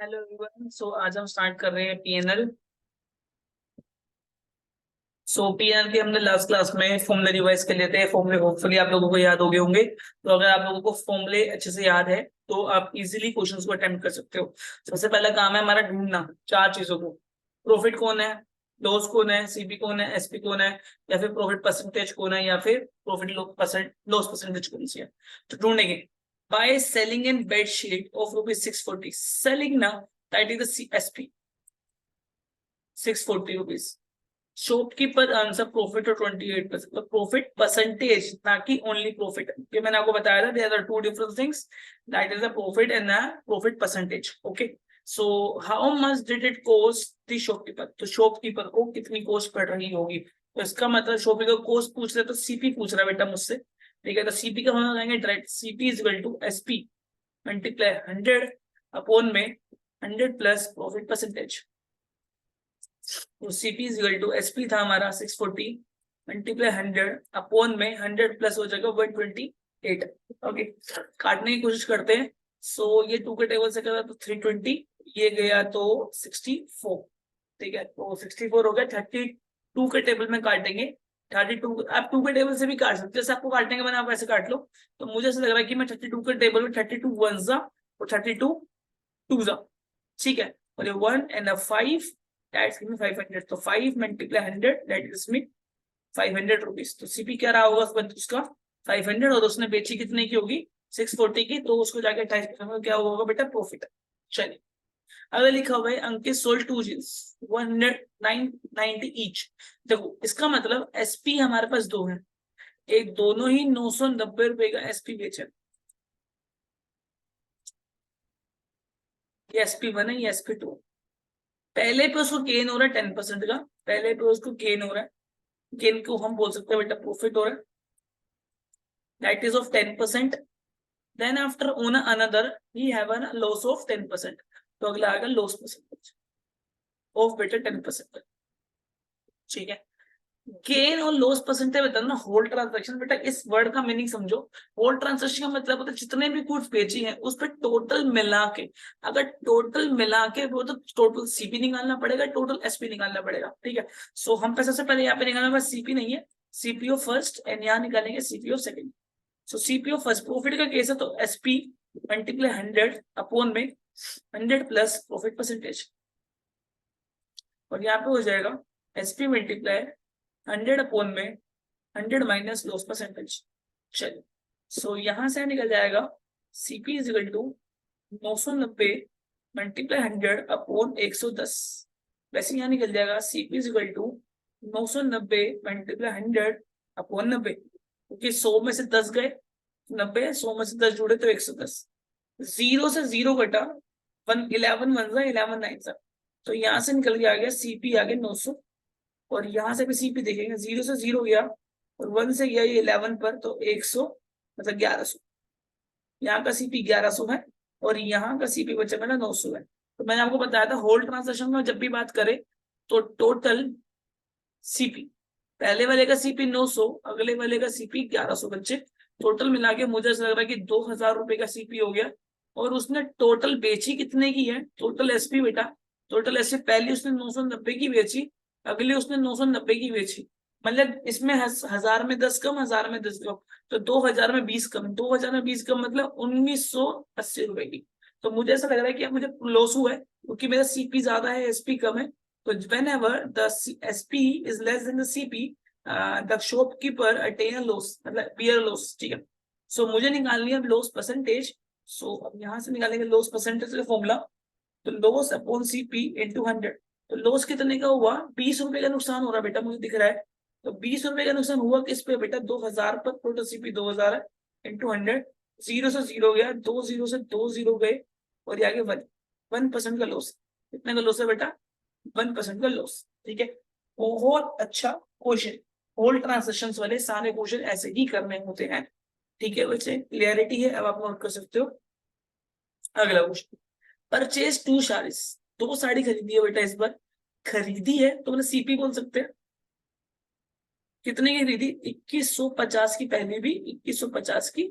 Hello everyone. सो आज हम start कर रहे हैं पीएनएल। सो पीएनएल के हमने लास्ट क्लास में फॉर्मूले रिवाइज कर लेते हैं। फॉर्मूले होपफुली आप लोगों को याद हो गए होंगे। तो अगर आप लोगों को फॉर्मूले अच्छे से याद है तो आप इजीली क्वेश्चंस को अटेम्प्ट कर सकते हो। सबसे पहला काम है हमारा ढूंढना चार चीजों को। प्रॉफिट कौन है, लॉस कौन है, सीपी कौन है, एसपी कौन है, या फिर प्रॉफिट परसेंटेज कौन है, या फिर प्रॉफिट लॉस परसेंटेज कौन सी है। तो ढूंढेंगे। By selling in bedsheet of ₹640। Selling ना, that is the SP, ₹640। Shopkeeper answer profit और 28%, प्रॉफिट परसेंटेज ना कि ओनली प्रॉफिट। ये मैंने आपको बताया था, there are two different things, that is the profit and the profit percentage. Okay, so how much did it cost the shopkeeper. तो shopkeeper को कितनी कॉस्ट पड़ रही होगी। तो इसका मतलब शॉपकीपर कॉस्ट पूछ रहे तो सीपी पूछ रहा है बेटा मुझसे। ठीक है, तो सीपी का हम लगाएंगे direct. CP is equal to SP multiply 100 upon में 100 प्लस प्रॉफिट परसेंटेज। तो CP is equal to SP था हमारा 640 मल्टीप्लाई 100 अपॉन में 100 प्लस हो जाएगा 128। ओके, काटने की कोशिश करते हैं। सो ये 2 के टेबल से करा तो 320, ये गया तो 64। ठीक है, तो 64 हो गया। 32 के टेबल में काटेंगे। 32 आप 2 के टेबल से भी काट सकते, जैसे आपको काटने के बाद आप ऐसे काट लो। तो मुझे ऐसा लग रहा है कि मैं 32 के टेबल में 32 वंस जा और 32 टू जा। ठीक है, और ये 1 एंड 5 दैट्स गिव मी 500। तो 5 multiply 100 that gives me 500 rupees. तो सीपी क्या रहा होगा उसका 500, और उसने बेची कितने की होगी 640 की, तो उसको जाके 28% में क्या होगा बेटा प्रॉफिट। चलिए, अगर लिखा हुआ है अंकित सोल्ड 2 जींस 190 ईच। देखो इसका मतलब एसपी हमारे पास दो है, एक दोनों ही 990 रुपए का एसपी बेचा। ये SP1 है, ये SP2। पहले पे उसको गेन हो रहा है 10% का, पहले पे उसको गेन हो रहा है। गेन को हम बोल सकते हैं बेटा प्रॉफिट हो रहा है, that is of 10%। Then after own another we have a loss of 10%। तो अगला आएगा लॉस परसेंटेज ऑफ बेटा 10%। ठीक है, गेन और लॉस परसेंटेज बता ना होल ट्रांजैक्शन। बेटा इस वर्ड का मीनिंग समझो। होल ट्रांजैक्शन का मतलब होता है जितने भी कुछ बेची है उस पर टोटल मिला के, अगर टोटल मिला के वो तो टोटल सीपी निकालना पड़ेगा, टोटल एसपी निकालना पड़ेगा। ठीक है, सो हम पैसे से पहले यहाँ पे निकालना, बस सीपी नहीं है, सीपीओ फर्स्ट एंड यहाँ निकालेंगे सीपीओ सेकंड। सो सीपीओ फर्स्ट प्रॉफिट का केस है तो एसपी मल्टीप्लाई 100 अपॉन में 100 प्लस प्रॉफिट परसेंटेज, और यहाँ पे हो जाएगा एसपी मल्टीप्लाई 100 अपॉन में 100 माइनस लॉस परसेंटेज। चलिए, सो यहां से निकल जाएगा CP is equal to 990 multiply 100 upon 110। वैसे यहाँ निकल जाएगा CP is equal to 990 multiply 100 upon 90, क्योंकि 100 में से 10 गए 90, 100 में से 10 जुड़े तो 110। जीरो से जीरो घटा 11 वन 11 नाइन। तो यहाँ से निकल के आ गया सीपी आ गया 900, और यहाँ से भी सीपी देखेंगे, जीरो से जीरो गया और 1 से गया ये 11 पर, तो 100 मतलब 1100। यहाँ का सीपी 1100 है और यहाँ का सीपी बचा मेरा 900 है। तो मैंने आपको बताया था होल ट्रांजेक्शन में जब भी बात करें तो टोटल सीपी, पहले वाले का सीपी 900, अगले वाले का सीपी 1100 बच्चे, टोटल मिला के मुझे ऐसा लग रहा है कि 2000 रुपए का सीपी हो गया। और उसने टोटल बेची कितने की है, टोटल एसपी बेटा, टोटल एसपी पहले उसने 990 की बेची, अगली उसने 990 की बेची, मतलब इसमें 1000 में 10 कम, 1000 में 10 कम, तो 2000 में 20 कम, 2000 में 20 कम मतलब 1980 रुपए की। तो मुझे ऐसा लग रहा है कि अब मुझे लॉस हुआ है क्योंकि मेरा सीपी ज्यादा है एसपी कम है। तो whenever the SP is less than the CP, the shopkeeper attain a loss, मतलब bear loss। ठीक है, सो मुझे निकालनी है लॉस परसेंटेज। सो अब यहाँ से निकालेंगे लॉस परसेंटेज का फॉर्मूला, तो लॉस अपॉन सीपी इंटू 100। तो लॉस कितने का हुआ, 20 रुपए का नुकसान हो रहा है बेटा, मुझे दिख रहा है। तो 20 रुपए का नुकसान हुआ किस पे बेटा, 2000 पर, टोटल सीपी 2000 है इंटू 100। जीरो से जीरो गया, 2 जीरो से 2 जीरो गए, और ये आगे 1% का लॉस। कितने का लॉस है बेटा, 1% का लॉस। ठीक है, बहुत अच्छा क्वेश्चन। होल ट्रांजेक्शन वाले सारे क्वेश्चन ऐसे ही करने होते हैं। ठीक है बच्चे, क्लियरिटी है, अब आप नोट कर सकते हो। अगला क्वेश्चन, परचेज 2 साड़ीज, 2 साड़ी खरीदी है बेटा इस बार, खरीदी है तो मतलब सीपी बोल सकते हैं। कितने की खरीदी, 2150 की पहली भी, 2150 की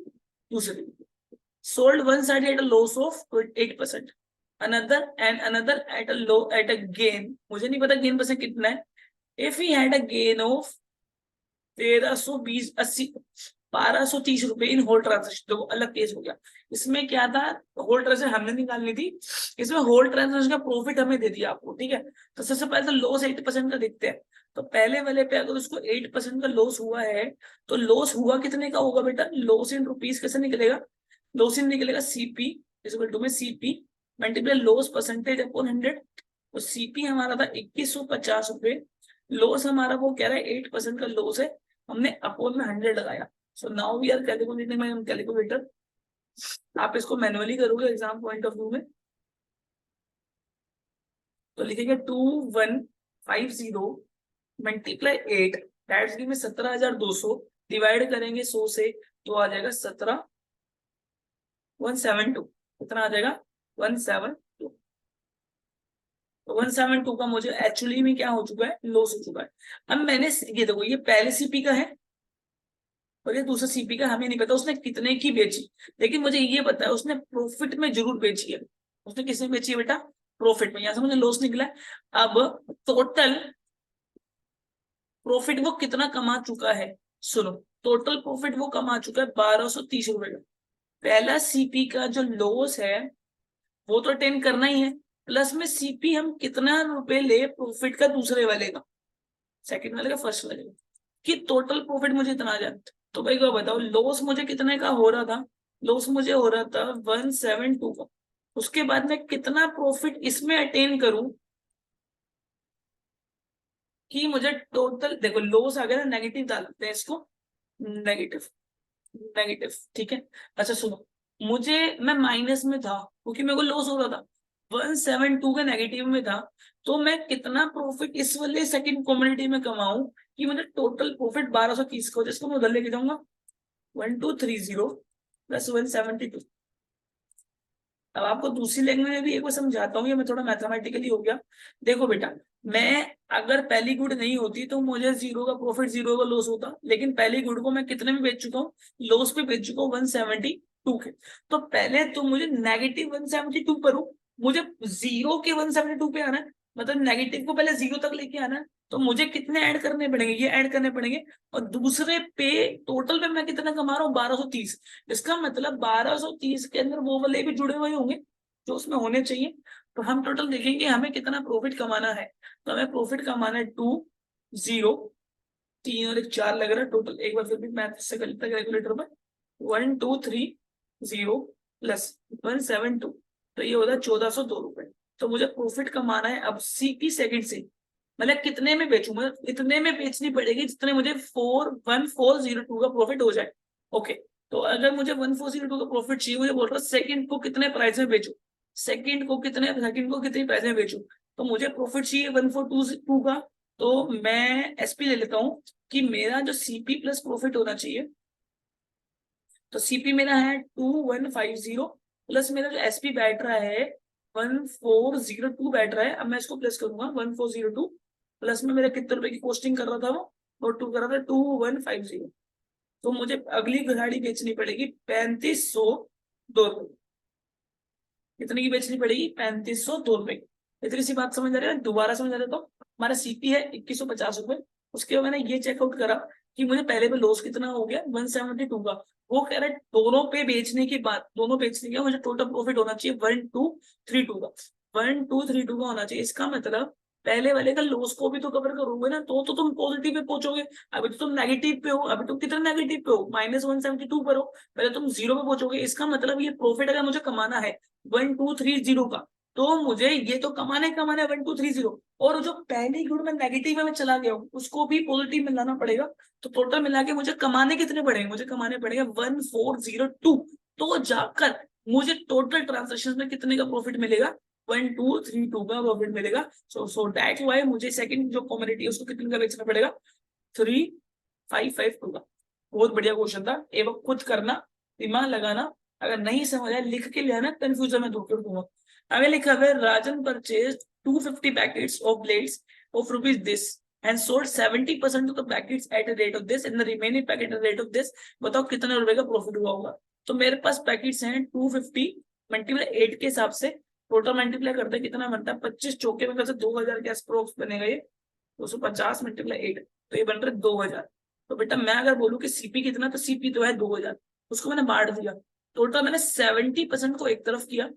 दूसरी भी। Sold 1 sari at a loss of 8%। Another at a low at a gain, मुझे नहीं पता गेन परसेंट कितना है, if he had a gain of 1320 1230 रुपए इन होल ट्रांजेक्शन, तो अलग केस हो गया। इसमें क्या था, होल ट्रांजेक्शन हमने निकालनी थी, इसमें होल ट्रांजेक्शन का प्रॉफिट हमें दे दिया आपको, ठीक है। तो सबसे पहले तो लॉस 8% का देखते हैं। तो पहले वाले पे अगर उसको 8% का लॉस हुआ है, तो लॉस हुआ कितने का होगा बेटा, लॉस इन रुपीज कैसे निकलेगा, लॉस इन निकलेगा सीपी इज इक्वल टू में CP multiply loss percentage upon 100। तो सीपी हमारा था 2150 रुपए, लॉस हमारा वो कह रहा है 8% का लॉस है, हमने अपोन में 100 लगाया। So now we are calculating my calculator, आप इसको मैनुअली करोगे एग्जाम पॉइंट ऑफ व्यू में, तो लिखेंगे 2150 multiply 8 that's give me 17,200, divide करेंगे 100 से तो आ जाएगा 17172, कितना आ जाएगा 172। तो 172 का मुझे एक्चुअली में क्या हो चुका है, लॉस हो चुका है। अब मैंने ये देखो, ये पहले सीपी का है और ये दूसरा सीपी का, हमें नहीं पता उसने कितने की बेची, लेकिन मुझे ये पता है उसने प्रॉफिट में जरूर बेची है। उसने किसमें बेची है बेटा, प्रॉफिट में, यहां से मुझे लॉस निकला है। अब टोटल प्रॉफिट वो कितना कमा चुका है, सुनो, टोटल प्रॉफिट वो कमा चुका है 1230 रुपए का। पहला सीपी का जो लॉस है वो तो अटेंड करना ही है, प्लस में सीपी हम कितना रुपए ले प्रॉफिट का दूसरे वाले का, सेकंड वाले का फर्स्ट वाले का, कि टोटल प्रॉफिट मुझे इतना आ जाए। तो भाई को बताओ लॉस मुझे कितने का हो रहा था, लॉस मुझे हो रहा था 172 का। उसके बाद में कितना प्रॉफिट इसमें अटेन करूं कि मुझे टोटल, देखो लॉस आ गया ना, नेगेटिव डाल देते हैं इसको, नेगेटिव नेगेटिव, ठीक है। अच्छा सुनो, मुझे मैं माइनस में था क्योंकि मेरे को लॉस हो रहा था, 172 का नेगेटिव में था, तो मैं कितना प्रॉफिट इस वाले सेकंड कम्युनिटी में कमाऊं कि मुझे टोटल प्रॉफिट 1230 का हो, जिसको मैं उधर लेके जाऊंगा 1230 प्लस 172। अब आपको दूसरी लैंग्वेज में भी एक बार समझाता हूँ, ये मैं थोड़ा मैथमेटिकली हो गया। देखो बेटा, मैं अगर पहली गुड नहीं होती तो मुझे 0 का प्रॉफिट 0 का लॉस होता, लेकिन पहली गुड को मैं कितने में बेच चुका हूँ, लॉस पे बेच चुका हूँ 172 के। तो पहले तो मुझे नेगेटिव 172 पर हूँ, मुझे 0 के 172 पे आना है, मतलब नेगेटिव को पहले 0 तक लेके आना है। तो मुझे कितने ऐड करने पड़ेंगे, ये ऐड करने पड़ेंगे, और दूसरे पे टोटल पे मैं कितना कमा रहा हूँ 1230। इसका मतलब 1230 के अंदर वो वाले भी जुड़े हुए होंगे जो उसमें होने चाहिए। तो हम टोटल देखेंगे हमें कितना प्रॉफिट कमाना है, तो हमें प्रॉफिट कमाना है 20, 3 और 1 4 लग रहा है टोटल, एक बार फिर भी मैथ से कर लेते हैं कैलकुलेटर में, 1230 प्लस 172, तो ये होता है 1402 रुपए। तो मुझे प्रॉफिट कमाना है अब सीपी सेकंड से, मतलब कितने में बेचूं, मतलब इतने में बेचनी पड़ेगी जितने मुझे 1402 का प्रॉफिट हो जाए। ओके, तो अगर मुझे 1402 का प्रॉफिट चाहिए, मुझे बोल रहा है सेकंड को कितने प्राइस में बेचूं, सेकंड को कितनी प्राइस में बेचूं, तो मुझे प्रॉफिट चाहिए 1422 का। तो मैं एसपी ले लेता हूँ कि मेरा जो सीपी प्लस प्रॉफिट होना चाहिए, तो सीपी मेरा है 2150 प्लस मेरा जो एसपी बैठ रहा है 1402 बैठ रहा है। अब मैं इसको प्लस करूंगा 1402 प्लस में मेरा कितने रुपए की कॉस्टिंग कर रहा था वो, और टू कर रहा था 2150। तो मुझे अगली गाड़ी बेचनी पड़ेगी 3502 रुपए। कितने की बेचनी पड़ेगी, 3502 रुपए की। इतनी सी बात समझ आ रही है, दोबारा समझ आ रहा है। तो हमारा सीपी है 2150 रुपए, उसके बाद मैंने ये चेकआउट करा कि मुझे पहले पे लॉस कितना हो गया 172 का। वो कह रहा है दोनों पे बेचने के बाद, दोनों बेचने के बाद मुझे टोटल प्रॉफिट होना चाहिए 1232 का, 1232 का होना चाहिए। इसका मतलब पहले वाले का लॉस को भी तो कवर करोगे ना, तो तुम पॉजिटिव पे पहुंचोगे। अभी तो तुम नेगेटिव पे हो, अभी तुम कितना नेगेटिव पे हो, -172 पर हो, पहले तुम 0 पे पहुंचोगे। इसका मतलब ये प्रॉफिट अगर मुझे कमाना है 1230 का, तो मुझे ये तो कमाने 1230, और जो पहली गुण में नेगेटिव में मैं चला गया हूँ उसको भी पॉजिटिव में लाना पड़ेगा। तो टोटल मिला के मुझे कमाने कितने पड़ेंगे, मुझे कमाने पड़ेगा 1402। तो जाकर मुझे टोटल ट्रांजेक्शन में कितने का प्रॉफिट मिलेगा, 1232 का प्रॉफिट मिलेगा। सो दैट्स व्हाई मुझे सेकंड जो कमोडिटी है उसको कितने का बेचना पड़ेगा, 3552 का। बहुत बढ़िया क्वेश्चन था, एक बार खुद करना, दिमाग लगाना, अगर नहीं समझ आया लिख के ले आना, कंफ्यूजन में दूर कर दूंगा। आगे लिखा है Rajan purchase 250 packets of blades of rupees this and sold 70% of the packets at a rate of this and the remaining packet at a rate of this। बताओ कितने रुपए का प्रॉफिट हुआ होगा। तो मेरे पास पैकेट्स हैं 250 मल्टीप्लाई 8 के हिसाब से, टोटल मल्टीप्लाई करते हैं कितना बनता है 25 चौके में कैसे 2000 के अप्रोक्स बनेगा ये 250 मल्टीप्लाई 8 तो ये बन रहा है 2000। तो बेटा मैं अगर बोलूं कि सीपी कितना तो सीपी तो है 2000 उसको मैंने बांट दिया टोटल मैंने 70% को एक तरफ किया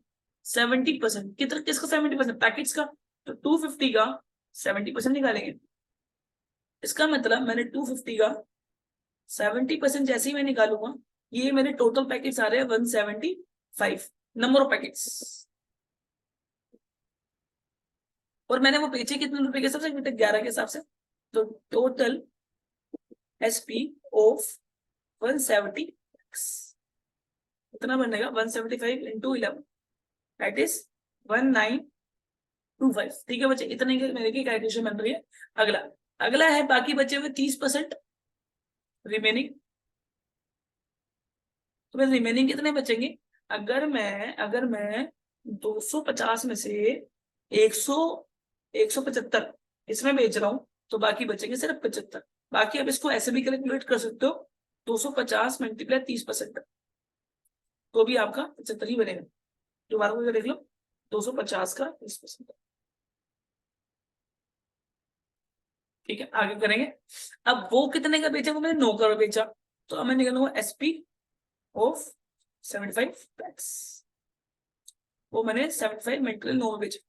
70% कितना किसका 70% पैकेट्स का तो 250 का 70% निकालेंगे इसका मतलब मैंने 250 का 70% जैसे ही मैं निकालूंगा ये मेरे टोटल पैकेट्स आ रहे हैं 175 नंबर ऑफ पैकेट्स और मैंने वो बेचे कितने रुपए के हिसाब से 11 के हिसाब से तो टोटल एसपी ऑफ 170 कितना बनेगा 175 इंटू 11 दैट इज 1925 ठीक है बच्चे इतने के मेरे की कैलकुलेशन बन रही है। अगला अगला है बाकी बचे हुए 30% रिमेनिंग तो मैं रिमेनिंग कितने बचेंगे अगर मैं 250 में से 175 इसमें बेच रहा हूं तो बाकी बचेंगे सिर्फ 75 बाकी अब इसको ऐसे भी कैलकुलेट कर सकते हो 250 मल्टीप्लाई 30% तो भी आपका 75 ही बनेगा दोबारा को देख लो 250 का 30% ठीक है आगे करेंगे। अब वो कितने का बेचा वो मैंने 9 करोड़ बेचा तो अब मैं निकालूंगा एसपी ऑफ 75 पैक्स वो मैंने 75 मल्टीप्लाई 9 में बेचा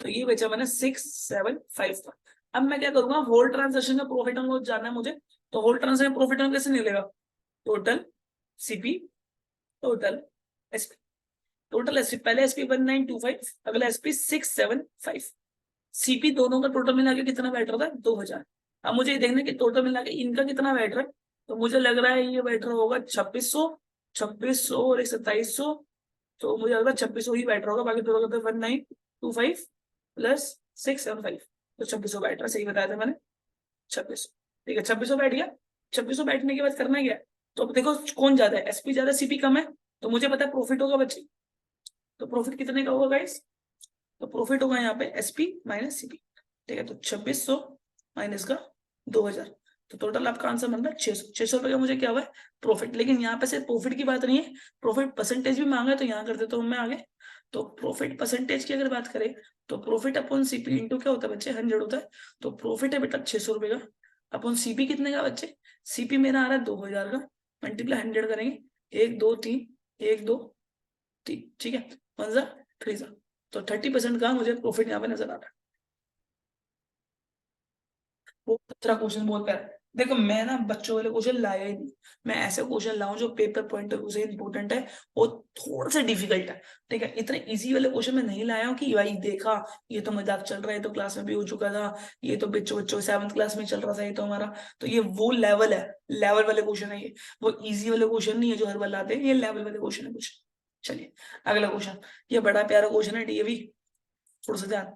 तो ये बेचा मैंने 675 का। अब मैं क्या करूंगा होल ट्रांजेक्शन का प्रॉफिट एंड लॉस जानना है मुझे तो होल ट्रांजेक्शन प्रॉफिट एंड कैसे निकलेगा total CP total SP total SP पहले एसपी 1925 अगला एसपी 675 सीपी दोनों का टोटल मिला के कितना बैठ रहा था 2000। अब मुझे ये देखना कि टोटल मिला के इनका कितना बैठ रहा है तो मुझे लग रहा है ये बैठ रहा होगा 2600 और 2700 तो मुझे लग रहा है 2600 ही बैठ रहा होगा बाकी टोटल करते 1925 प्लस 675 तो 2600 बैठ रहा सही बताया था मैंने 2600 ठीक है 2600 बैठ गया 2600 बैठने के बाद करना क्या तो अब देखो कौन ज्यादा है एसपी ज्यादा सीपी कम है तो मुझे पता है प्रॉफिट होगा बच्चे तो प्रॉफिट कितने का होगा गाइस तो प्रॉफिट होगा यहाँ पे एसपी माइनस सीपी ठीक है तो 2600 माइनस का 2000 तो टोटल आपका आंसर बनता है 600 रुपए का मुझे क्या हुआ है प्रॉफिट लेकिन यहाँ पे सिर्फ प्रॉफिट की बात नहीं है प्रॉफिट परसेंटेज भी मांगा है तो यहाँ कर देता हूँ मैं आगे तो प्रॉफिट परसेंटेज की अगर बात करें तो प्रॉफिट अपॉन सीपी इंटू क्या होता है बच्चे 100 होता है तो प्रॉफिट है बेटा 600 रुपए का अपॉन सीपी कितने का बच्चे सीपी मेरा आ रहा है 2000 का मल्टीप्लाई 100 करेंगे 1 2 3 1 2 3 ठीक है 1 जा 3 जा तो 30% का मुझे प्रॉफिट यहाँ पे नजर आ रहा है। वो दूसरा क्वेश्चन बहुत प्यारा देखो मैं ना बच्चों वाले क्वेश्चन लाया ही नहीं मैं ऐसे क्वेश्चन लाऊं जो पेपर पॉइंट ऑफ व्यू से इंपॉर्टेंट है और थोड़ा सा डिफिकल्ट है ठीक है इतने इजी वाले क्वेश्चन मैं नहीं लाया हूँ कि भाई देखा ये तो मजाक चल रहा है तो क्लास में भी हो चुका था ये तो बच्चों बच्चों 7th क्लास में चल रहा था ये तो हमारा तो ये वो लेवल है लेवल वाले क्वेश्चन है ये वो इजी वाले क्वेश्चन नहीं है जो हर बार लाते हैं ये लेवल वाले क्वेश्चन है कुछ। चलिए अगला क्वेश्चन ये बड़ा प्यारा क्वेश्चन है डीएवी थोड़ा सा ध्यान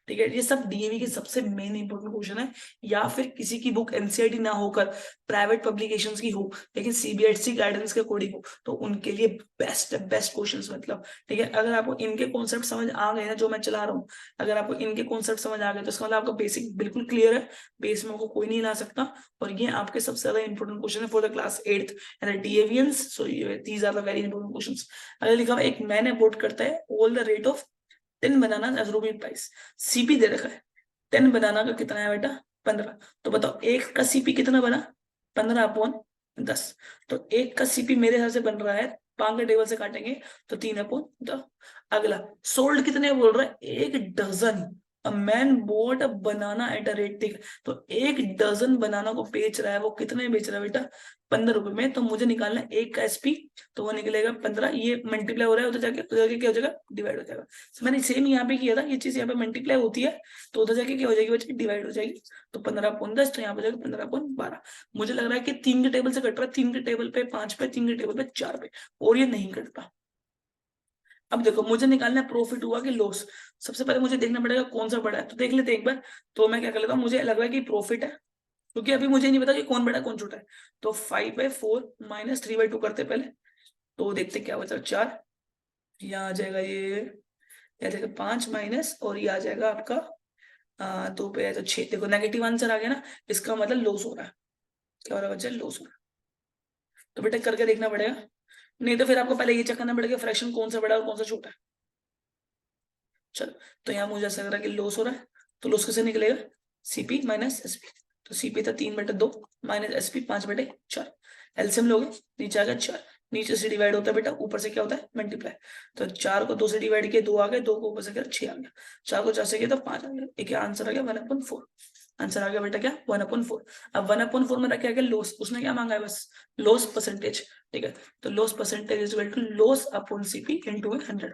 ठीक है ये सब डीएवी के सबसे मेन इंपॉर्टेंट क्वेश्चन है या फिर किसी की बुक एनसीईआरटी ना होकर प्राइवेट पब्लिकेशंस की हो लेकिन सीबीएसई गाइडेंस के अकॉर्डिंग हो तो उनके लिए बेस्ट क्वेश्चंस मतलब ठीक है अगर आपको इनके कॉन्सेप्ट समझ आ गए ना जो मैं चला रहा हूँ अगर आपको इनके कॉन्सेप्ट समझ आ गए तो इसका मतलब आपका बेसिक बिल्कुल क्लियर है बेस में आपको कोई नहीं ला सकता और ये आपके सबसे ज्यादा इंपॉर्टेंट क्वेश्चन है for the class 8th and डीएवियंस so these are the very important questions. अगर लिखा हुआ एक मैन अबॉर्ट करता है all the rate of 10 banana as rupee price CP दे रखा है 10 बनाना का कितना है बेटा 15 तो बताओ एक का सीपी कितना बना 15/10 तो एक का सीपी मेरे हिसाब से बन रहा है 5 के टेबल से काटेंगे तो 3/10। अगला सोल्ड कितने बोल रहा है 1 dozen a man bought a banana at a rate ठीक तो 1 डजन बनाना को बेच रहा है वो कितने बेच रहा है बेटा 15 रुपए में तो मुझे निकालना है एक का एसपी तो वो निकलेगा 15 ये मल्टीप्लाई हो रहा है उधर जाके क्या हो जाएगा डिवाइड हो जाएगा। तो मैंने सेम यहाँ पे किया था ये चीज यहाँ पे मल्टीप्लाई होती है तो उधर जाके क्या हो जाएगी बच्चे डिवाइड हो जाएगी तो 15/10 तो यहाँ पे जाएगा 15/12 मुझे लग रहा है कि 3 के टेबल से कट रहा है 3 के टेबल पे 5 पे 3 के टेबल पे 4 पे और ये नहीं कटता। अब देखो मुझे निकालना है प्रॉफिट हुआ कि लॉस सबसे पहले मुझे देखना पड़ेगा कौन सा बड़ा है तो देख लेते हैं एक बार तो मैं क्या कर लेता हूँ मुझे लग रहा है कि प्रॉफिट है क्योंकि अभी मुझे नहीं पता कि कौन बड़ा है कौन छोटा है तो 5/4 माइनस 3/2 करते पहले तो देखते क्या बचा 4 यहाँ आ जाएगा ये आ जाएगा 5 माइनस और ये आ जाएगा आपका 2 पे है तो 6 देखो नेगेटिव आंसर आ गया ना इसका मतलब लॉस हो रहा है क्या हो रहा है बच्चा लॉस हो रहा है तो बेटा करके देखना पड़ेगा नहीं तो फिर आपको पहले ये चेक करना पड़ेगा फ्रैक्शन कौन सा बड़ा है और कौन सा छोटा है। चलो, तो यहाँ मुझे ऐसा लग रहा है कि लॉस हो रहा है, तो लॉस कैसे निकलेगा, सीपी माइनस एसपी। तो सीपी था 3/2 माइनस एसपी 5/4। एलसीएम लोगे, नीचे आ गया 4, नीचे से डिवाइड होता है बेटा, ऊपर से क्या होता है मल्टीप्लाई। तो 4 को 2 से डिवाइड किया 2 आ गया, 2 को ऊपर से किया 6 आ गया, 4 को 4 से किया तो 5 आ गया। एक आंसर आ गया 1/4। आंसर आ गया बेटा क्या 1/4। अब 1/4 में रखा गया लॉस, उसने क्या मांगा है बस लॉस परसेंटेज। ठीक है, तो loss percentage is equal to loss upon CP into 100।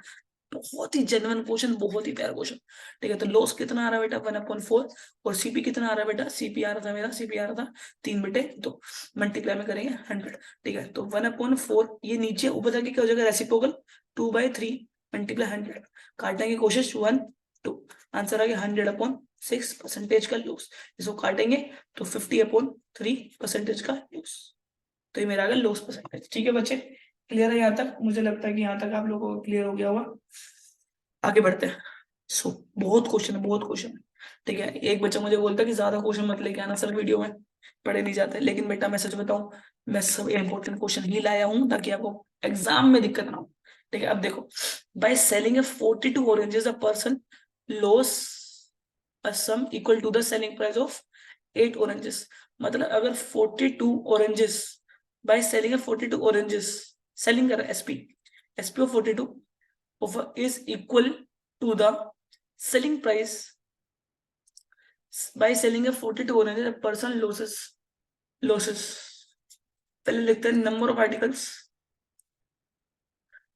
बहुत ही जेन्युइन क्वेश्चन, बहुत ही प्यारा क्वेश्चन। ठीक है, तो लॉस कितना आ रहा है बेटा 1/4 और सीपी कितना आ रहा है बेटा, सीपी आ रहा था मेरा, सीपी आ रहा था 3/2, मल्टीप्लाई में करेंगे 100। ठीक है, तो 1/4 ये नीचे ऊपर जाके क्या हो जाएगा रेसिप्रोकल 2/3 मल्टीप्लाई 100, काटने की कोशिश 1 2, आंसर आ गया 100/6 परसेंटेज का लॉस। इसको काटेंगे तो 50/3 का लॉस। तो ये मेरा आ गया लॉस परसेंटेज। ठीक है बच्चे, क्लियर है यहाँ तक, मुझे लगता है कि यहाँ तक आप लोगों को क्लियर हो गया होगा। आगे बढ़ते हैं। सो बहुत क्वेश्चन है, बहुत क्वेश्चन है। ठीक है, एक बच्चा मुझे बोलता है कि ज्यादा क्वेश्चन मत लेके आना सर, वीडियो में पढ़े नहीं जाते। लेकिन बेटा मैं सच बताऊं, मैं सब इंपॉर्टेंट क्वेश्चन ही लाया हूं ताकि आपको एग्जाम में दिक्कत ना हो। ठीक है, अब देखो, by selling a 42 oranges a person loss a sum equal to the selling price of 8 oranges. मतलब अगर 42 oranges, by selling a 42 oranges, selling कर SP, SP of 42 is equal to the selling price by selling a 42 oranges, a person losses पहले लिखते हैं number of articles,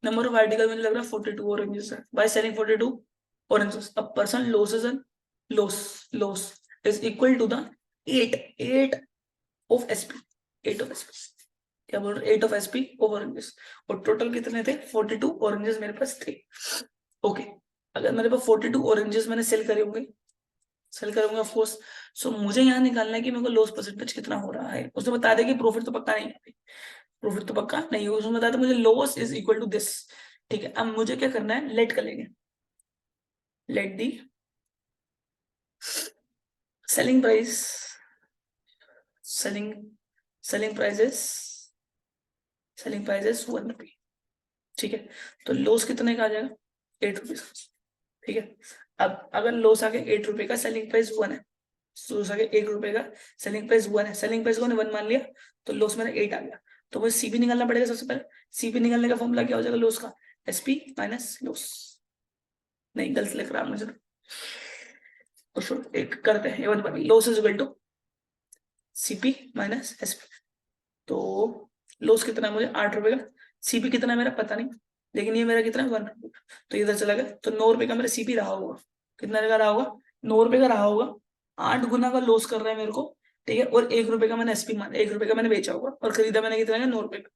number of article मुझे लग रहा है 42 ऑरेंजेस है, by selling 42 oranges a person losses and loss is equal to the 8 of sp, 8 of sp, क्या बोल रहे 8 ऑफ एसपी ओवर ऑरेंजेस। और टोटल कितने थे 42 ऑरेंजेस मेरे पास थे। ओके, अगर मेरे पास 42 ऑरेंजेस मैंने सेल करे होंगे, सेल करूंगा ऑफ कोर्स। सो मुझे यहाँ निकालना है कि मेरे को लॉस परसेंटेज कितना हो रहा है। उसने बता दिया कि प्रॉफिट तो पक्का नहीं है, प्रॉफिट तो पक्का नहीं होगा, उसने बताया था मुझे loss is equal to this. ठीक है, अब मुझे क्या करना है, लेट कर लेंगे, let the selling price, selling selling prices, selling prices 1 rupee. ठीक है, तो लॉस कितने का आ जाएगा 8 रुपीज। ठीक है, अब अगर लॉस आ गया 8 रुपए का, सेलिंग प्राइस 1 है, लॉस आ गया 1 रुपए का, सेलिंग प्राइस 1 है, सेलिंग प्राइस 1 मान लिया, तो लॉस मेरा 8 आ गया। तो मुझे सीपी निकालना पड़ेगा सबसे पहले। सीपी निकालने का फॉर्मूला क्या हो जाएगा लॉस का, एसपी माइनस लॉस। नहीं गलत लिख रहा मुझे तो एक करते हैं, loss is equal to CP minus SP. तो लॉस कितना है मुझे 8 रुपए का, सीपी कितना है मेरा पता नहीं, लेकिन ये मेरा कितना है 1 रुपए, तो इधर चला गया, तो 9 रुपए का मेरा सीपी रहा होगा। कितना का रहा होगा 9 रुपए का रहा होगा। 8 गुना का लॉस कर रहा है मेरे को। ठीक है, और 1 रुपए का मैंने एसपी मान, 1 रुपए का मैंने बेचा होगा और खरीदा मैंने कितना है 9 रुपए का।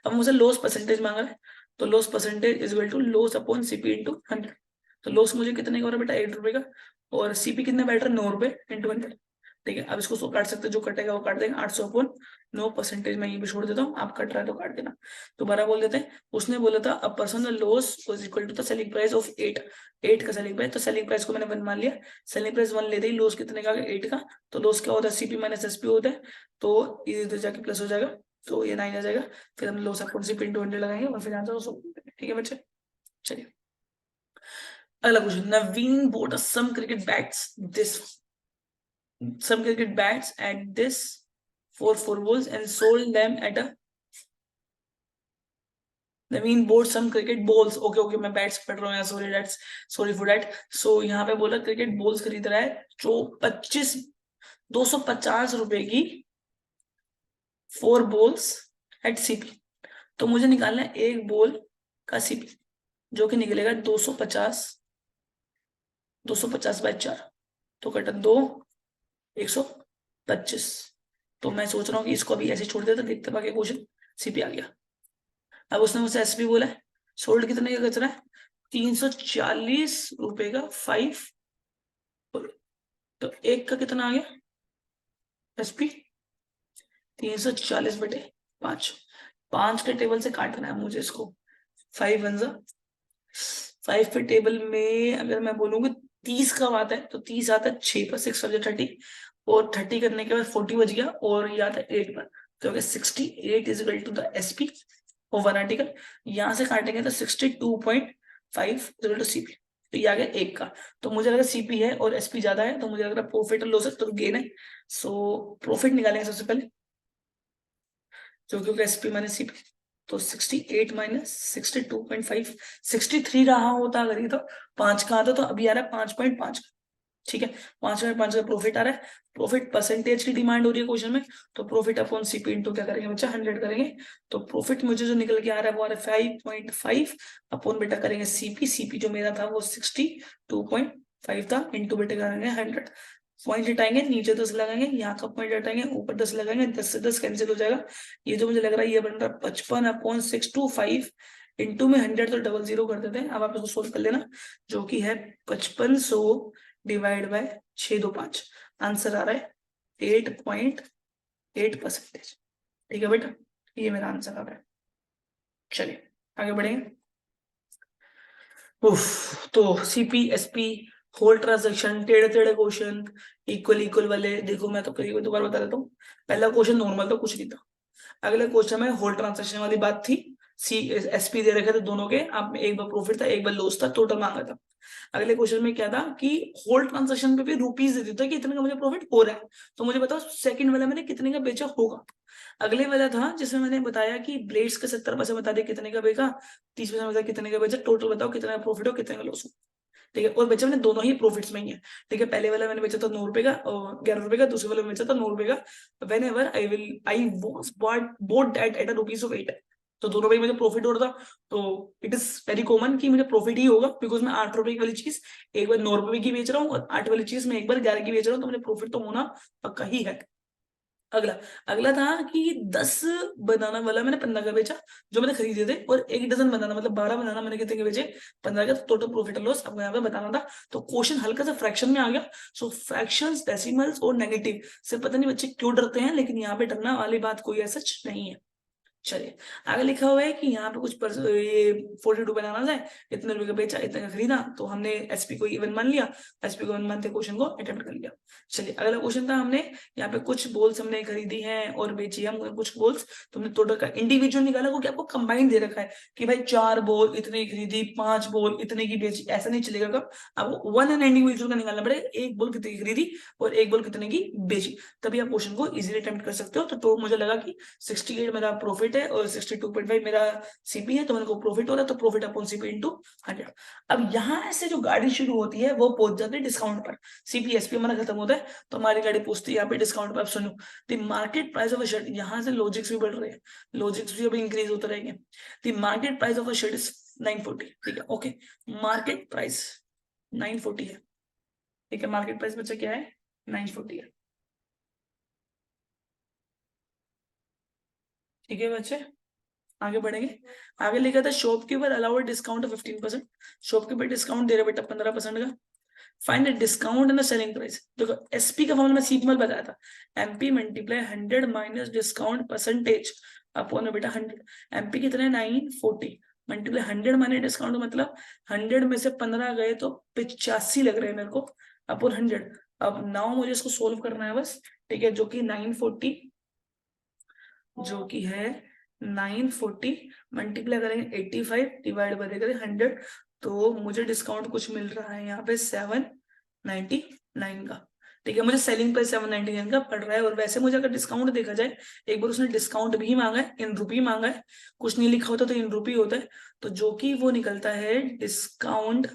अब मुझे लॉस परसेंटेज मांग रहा है, तो loss percentage is equal to loss upon CP into 100। तो लॉस मुझे कितने का हो रहा है बेटा 8 रुपए का, और सीपी कितना बैठ रहा है 9 रुपए इंटू 100। ठीक है, अब इसको सो काट सकते, जो कटेगा वो काट देंगे, 800 अपॉन 9 परसेंटेज मैं ये भी छोड़ देता हूँ, आप कट रहा है तो काट देना। दोबारा बोल देते हैं, उसने बोला था a personal loss was equal to the selling price of 8 का सेलिंग प्राइस, तो सेलिंग प्राइस को मैंने 1 मान लिया, सेलिंग प्राइस 1 लेते ही लॉस कितने का 8 का, तो लॉस क्या होता है सीपी माइनस एसपी होता है, तो इधर जाके प्लस हो जाएगा, तो ये 9 आ जाएगा। फिर हम लॉस अपॉन सीपी इंटू 100 लगाएंगे और फिर आंसर उसको। ठीक है बच्चे, चलिए अगला question, Naveen bought some cricket bats at this for 4 balls and sold them at a नवीन bought some cricket balls. Okay okay, मैं बैट्स पढ़ रहा हूँ, सॉरी फॉर दैट। सो यहाँ पे बोला क्रिकेट बॉल्स खरीद रहा है जो 250 रुपए की 4 बॉल्स एट सीपी। तो मुझे निकालना है एक बॉल का सीपी, जो कि निकलेगा 250/4, तो कटा 2 125। तो मैं सोच रहा हूँ कि इसको अभी ऐसे छोड़ देता, देखते बाकी क्वेश्चन। सीपी आ गया। अब उसने मुझसे एसपी बोला है, सोल्ड कितने का कचरा है 340 रुपए का 5, तो एक का कितना आ गया एसपी 340/5, 5 के टेबल से काटना है मुझे इसको, 5 1 5 के टेबल में अगर मैं बोलूंगी 30 का आता है, तो 30 आता है 6 पर, 6 30, और 30 करने के बाद 40 बच गया, और ये आता है 8 पर, तो 68 is equal to the SP वो 1 आर्टिकल, यहाँ से काटेंगे तो 62.5 टू सीपी, तो ये आ गया 1 का। तो मुझे लगा सीपी है और एसपी ज्यादा है, तो मुझे लग रहा है प्रॉफिट और लॉस है, तो गेन है। सो प्रॉफिट निकालेंगे सबसे पहले, जो कि एसपी माइनस सीपी। तो 68 माइनस 62.5, 63 रहा होता अगर ये, तो 5 का आता, तो अभी आ रहा है 5.5 का। ठीक है, 5.5 का प्रॉफिट आ रहा है। प्रॉफिट परसेंटेज की डिमांड हो रही है क्वेश्चन में, तो प्रॉफिट अपॉन सीपी इंटू क्या करेंगे बच्चा, 100 करेंगे। तो प्रॉफिट मुझे जो निकल के आ रहा है वो आ रहा है 5.5 अपॉन बेटा करेंगे सीपी, सीपी जो मेरा था वो 62.5 था, इंटू बेटे करेंगे 100। पॉइंट हटाएंगे, नीचे 10 लगाएंगे, यहाँ का पॉइंट हटाएंगे, ऊपर 10 लगाएंगे, 10 से 10 कैंसिल हो जाएगा। ये जो मुझे लग रहा है ये बन रहा है 55/625, इंटू में 100 तो डबल जीरो कर देते हैं। अब आप इसको सोल्व कर लेना, जो कि है 5500 डिवाइड बाय 625, आंसर आ रहा है 8.8%। ठीक है बेटा, ये मेरा आंसर आ रहा है। चलिए आगे बढ़ेंगे। उफ, तो सीपी एसपी होल ट्रांजेक्शन, टेढ़े टेढ़े क्वेश्चन, इक्वल इक्वल वाले, देखो मैं तो कई दोबारा बता देता हूँ। पहला क्वेश्चन नॉर्मल था, कुछ नहीं था। अगले क्वेश्चन में होल ट्रांजेक्शन वाली बात थी, सी एसपी दे रखे थे दोनों के, आप में एक बार प्रॉफिट था एक बार लॉस था, टोटल मांगा था। अगले क्वेश्चन में क्या था कि होल ट्रांजेक्शन पे भी रुपीज दे देता है कि इतने का मुझे प्रॉफिट हो रहा है, तो मुझे बताओ सेकंड वाला मैंने कितने का बेचा होगा। अगले वाला था जिसमें मैंने बताया कि ब्लेड्स के 70% बता दिया कितने का बेचा, 30% बता कितने का बेचा, टोटल बताओ कितने का प्रॉफिट हो कितने का लॉस हो। ठीक है, और बेचा मैंने दोनों ही प्रॉफिट्स में ही है। ठीक है, पहले वाला मैंने बेचा था 9 रुपए का और 11 रुपए का, दूसरे वाला में बेचा था 9 रुपए का। When ever I was bought that at ₹8। तो दोनों में मुझे प्रॉफिट हो रहा था, तो इट इज वेरी कॉमन कि मुझे प्रॉफिट ही होगा, बिकॉज मैं 8 रुपए वाली चीज एक बार 9 रुपए की बेच रहा हूँ और 8 वाली चीज मैं एक बार 11 की बेच रहा हूँ, तो मुझे प्रॉफिट तो होना पक्का ही है। अगला अगला था कि 10 बनाना वाला मैंने 15 का बेचा, जो मैंने खरीदे थे, और एक डजन बनाना मतलब 12 बनाना मैंने कितने के बेचे, 15 का। टोटल प्रॉफिट और लॉस आपको यहाँ पे बताना था। तो क्वेश्चन हल्का सा फ्रैक्शन में आ गया। सो फ्रैक्शंस, डेसिमल्स और नेगेटिव से पता नहीं बच्चे क्यों डरते हैं, लेकिन यहाँ पे डरना वाली बात कोई ऐसा नहीं है। चलिए आगे लिखा हुआ है कि यहाँ पे कुछ ये 42 बनाना है, इतने रुपए का बेचा इतने का खरीदा, तो हमने एसपी को इवन मान लिया, एसपी को इवन मानते क्वेश्चन को अटेम्प्ट कर लिया। चलिए अगला क्वेश्चन था, हमने यहाँ पे कुछ बोल्स हमने खरीदी हैं और बेची हम कुछ बोल्स, तो हमने टोटल का इंडिविजुअल निकाला, क्योंकि आपको कंबाइंड दे रखा है कि भाई 4 बॉल इतने की खरीदी, 5 बॉल इतने की बेची, ऐसा नहीं चलेगा। कब आपको वन एंड इंडिविजुअल का निकालना पड़ेगा, एक बॉल कितने की खरीदी और एक बॉल कितने की बेची, तभी आप क्वेश्चन को इजीली अटेम्प्ट कर सकते हो। तो मुझे लगा कि 68 मेरा प्रॉफिट है और 62.5 मेरा सीपी है, तो मेरे को प्रॉफिट हो रहा है, तो प्रॉफिट अपॉन सीपी इंटू 100। अब यहाँ से जो गाड़ी शुरू होती है वो पहुंच जाती है डिस्काउंट पर, सीपी एसपी हमारा खत्म होता है, तो हमारी गाड़ी पहुंचती है यहाँ पे डिस्काउंट पर। आप सुनो, the market price of a shirt, यहाँ से लॉजिक्स भी बढ़ रहे हैं, लॉजिक्स भी अभी इंक्रीज होते रहेंगे। The market price of a shirt is 940। ठीक है, ओके, मार्केट प्राइस 940 है। ठीक है, मार्केट प्राइस बच्चा क्या है, 940 है। ठीक है बच्चे, आगे बढ़ेंगे। आगे लिखा था shopkeeper allowed discount 15%, shopkeeper discount दे रहे बेटा 15% का। Find the discount and the selling price. देखो एसपी का फॉर्मूला मैं सीपी बताया था, MP multiply 100 minus discount percentage upon में बेटा 100। एमपी कितने 940 मल्टीप्लाई 100 माइनस डिस्काउंट, मतलब 100 में से 15 गए तो 85 लग रहे हैं मेरे को अपॉन 100। अब नाउ मुझे इसको सोल्व करना है बस। ठीक है, जो कि 940 जो कि है 940 मल्टीप्लाई करेंगे 85 डिवाइड बाय करेंगे 100, तो मुझे डिस्काउंट कुछ मिल रहा है यहाँ पे 799 का। ठीक है, मुझे सेलिंग प्राइस 799 का पड़ रहा है, और वैसे मुझे अगर डिस्काउंट देखा जाए, एक बार उसने डिस्काउंट भी मांगा है, इन रुपी मांगा है, कुछ नहीं लिखा होता तो इन रुपी होता है, तो जो कि वो निकलता है डिस्काउंट,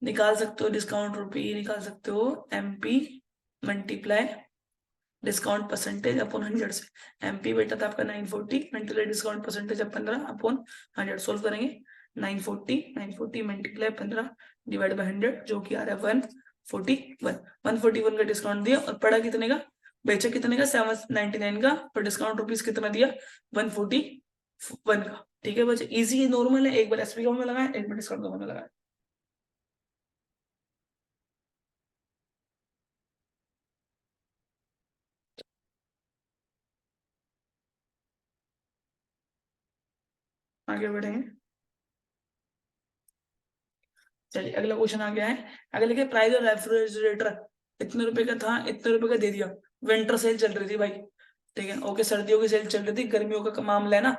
निकाल सकते हो डिस्काउंट रुपी, निकाल सकते हो MP multiply discount percentage upon 100 से। एमपी बेटा था आपका 940 मल्टीप्लाई डिस्काउंट परसेंटेज अब 15 अपॉन 100, सोल्व करेंगे 940 मल्टीप्लाई 15 डिवाइड बाय 100, जो कि आ रहा है 141 का डिस्काउंट दिया, और पड़ा कितने का, बेचा कितने का 799 का, पर डिस्काउंट रुपीज कितना दिया 141 का। ठीक है बच्चे, इजी नॉर्मल है, एक बार एसपी का फॉर्मूला लगाया, एक बार डिस्काउंट का फॉर्मूला लगाया। आगे बढ़ेंगे। चलिए अगला क्वेश्चन आ गया है। अगर लिखे प्राइस ऑफ रेफ्रिजरेटर इतने रुपए का था, इतने रुपए का दे दिया, विंटर सेल चल रही थी भाई। ठीक है, ओके, सर्दियों की सेल चल रही थी, गर्मियों का मामला है ना,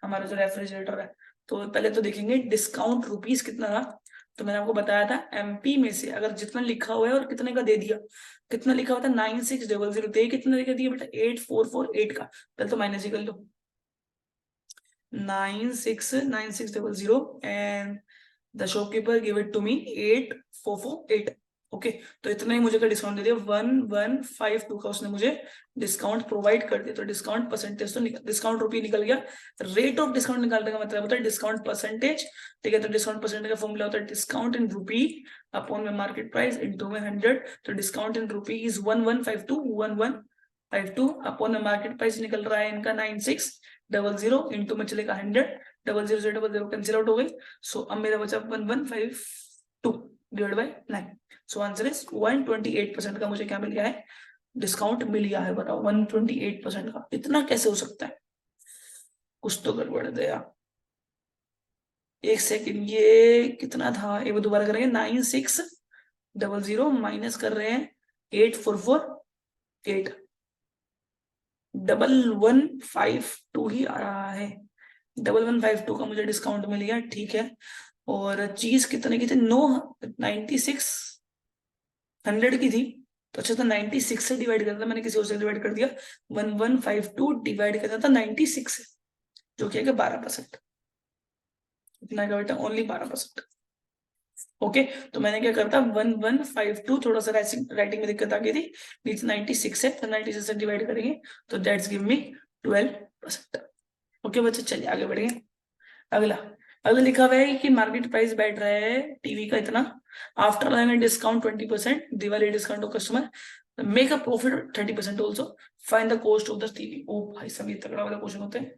हमारा जो रेफ्रिजरेटर है। तो पहले तो देखेंगे डिस्काउंट रुपीस कितना था। तो मैंने आपको बताया था एमपी में से अगर जितना लिखा हुआ है और कितने का दे दिया, कितना लिखा हुआ था 9600, दे कितना दिया बेटा 8448 का। पहले तो माइनस ही कर लो, 969600 and the shopkeeper give it to me 8448। Okay, तो इतना ही मुझे का डिस्काउंट दे दिया 1152 का उसने मुझे डिस्काउंट प्रोवाइड कर दिया। तो डिस्काउंट परसेंटेज तो डिस्काउंट रुपी निकल गया। रेट ऑफ डिस्काउंट निकालने का मतलब होता है डिस्काउंट परसेंटेज। ठीक है, तो डिस्काउंट परसेंटेज का फॉर्मूला होता है डिस्काउंट इन रूपी अपॉन में मार्केट प्राइस इनटू में 100। तो डिस्काउंट इन रूपी इज 1152 अपॉन में मार्केट प्राइस निकल रहा है इनका 9600 इनटू में चलेगा 100, 00 से 00 कैंसिल आउट हो गई। सो अब मेरा बचा 1152 divide by 9। So answer is 128% का मुझे क्या मिल गया है, डिस्काउंट मिल गया है। बताओ 128% का, इतना कैसे हो सकता है, कुछ तो गड़बड़ है यार। एक सेकंड, ये कितना था, एक बार दोबारा करेंगे। 9600 माइनस कर रहे हैं 8448, 1152 ही आ रहा है। 1152 का मुझे डिस्काउंट मिल गया, ठीक है। और चीज कितने की थी, 9600 की थी। तो अच्छा, तो 96 से डिवाइड करता, मैंने किसी और से डिवाइड कर दिया। 1152 डिवाइड करता था 96 से, जो कि है 12%। इतना का बेटा ओनली 12%। ओके, तो मैंने क्या करता 1152, थोड़ा सा राइटिंग में दिक्कत आ गई थी, मींस 96 है, तो 96 से डिवाइड करेंगे तो दैट्स गिव मी 12%। ओके बच्चे, चलिए आगे बढ़ेंगे। अगला अगला लिखा हुआ है कि मार्केट प्राइस बैठ रहा है टीवी का इतना, after allowing discount 20%, Diwali discount off customer, make a profit 30% also, find the cost of the TV. ओ भाई साहब, ये तगड़ा वाला क्वेश्चन होता है।